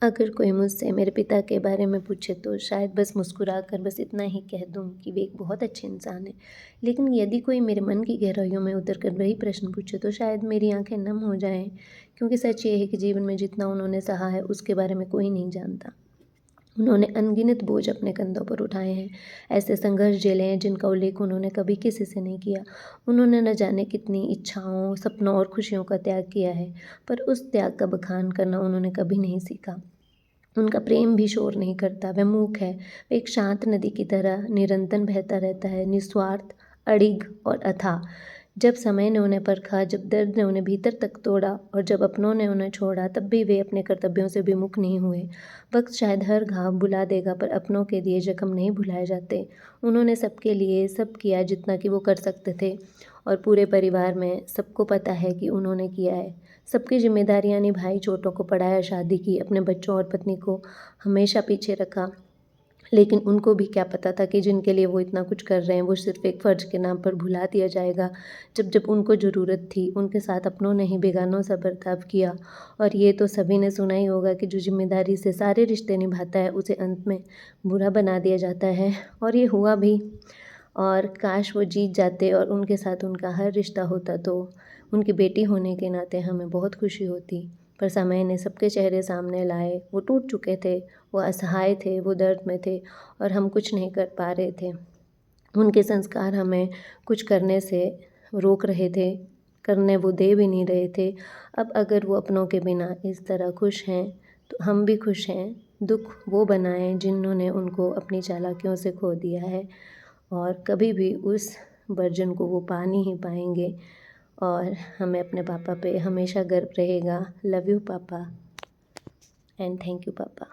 अगर कोई मुझसे मेरे पिता के बारे में पूछे तो शायद बस मुस्कुराकर बस इतना ही कह दूँ कि वे एक बहुत अच्छे इंसान हैं। लेकिन यदि कोई मेरे मन की गहराइयों में उतर कर वही प्रश्न पूछे तो शायद मेरी आँखें नम हो जाएँ, क्योंकि सच ये है कि जीवन में जितना उन्होंने सहा है उसके बारे में कोई नहीं जानता। उन्होंने अनगिनत बोझ अपने कंधों पर उठाए हैं, ऐसे संघर्ष झेले हैं जिनका उल्लेख उन्होंने कभी किसी से नहीं किया। उन्होंने न जाने कितनी इच्छाओं, सपनों और खुशियों का त्याग किया है, पर उस त्याग का बखान करना उन्होंने कभी नहीं सीखा। उनका प्रेम भी शोर नहीं करता, वह मूक है। वह एक शांत नदी की तरह निरंतर बहता रहता है, निस्वार्थ, अडिग और अथाह। जब समय ने उन्हें परखा, जब दर्द ने उन्हें भीतर तक तोड़ा और जब अपनों ने उन्हें छोड़ा, तब भी वे अपने कर्तव्यों से विमुख नहीं हुए। वक्त शायद हर घाव भुला देगा, पर अपनों के दिए जख्म नहीं भुलाए जाते। उन्होंने सबके लिए सब किया जितना कि वो कर सकते थे, और पूरे परिवार में सबको पता है कि उन्होंने किया है। सबकी जिम्मेदारियां निभाई, चोटों को पढ़ाया, शादी की, अपने बच्चों और पत्नी को हमेशा पीछे रखा। लेकिन उनको भी क्या पता था कि जिनके लिए वो इतना कुछ कर रहे हैं वो सिर्फ एक फ़र्ज़ के नाम पर भुला दिया जाएगा। जब जब उनको ज़रूरत थी उनके साथ अपनों ने ही बेगानों सा बर्ताव किया। और ये तो सभी ने सुना ही होगा कि जो ज़िम्मेदारी से सारे रिश्ते निभाता है उसे अंत में बुरा बना दिया जाता है। और ये हुआ भी। और काश वो जीत जाते और उनके साथ उनका हर रिश्ता होता तो उनकी बेटी होने के नाते हमें बहुत खुशी होती। पर समय ने सबके चेहरे सामने लाए, वो टूट चुके थे, वो असहाय थे, वो दर्द में थे और हम कुछ नहीं कर पा रहे थे। उनके संस्कार हमें कुछ करने से रोक रहे थे, करने वो दे भी नहीं रहे थे। अब अगर वो अपनों के बिना इस तरह खुश हैं, तो हम भी खुश हैं। दुःख वो बनाएँ जिन्होंने उनको अपनी चालाकियों से खो दिया है, और कभी भी उस वर्जन को वो पा नहीं पाएँगे। और हमें अपने पापा पे हमेशा गर्व रहेगा। लव यू पापा एंड थैंक यू पापा।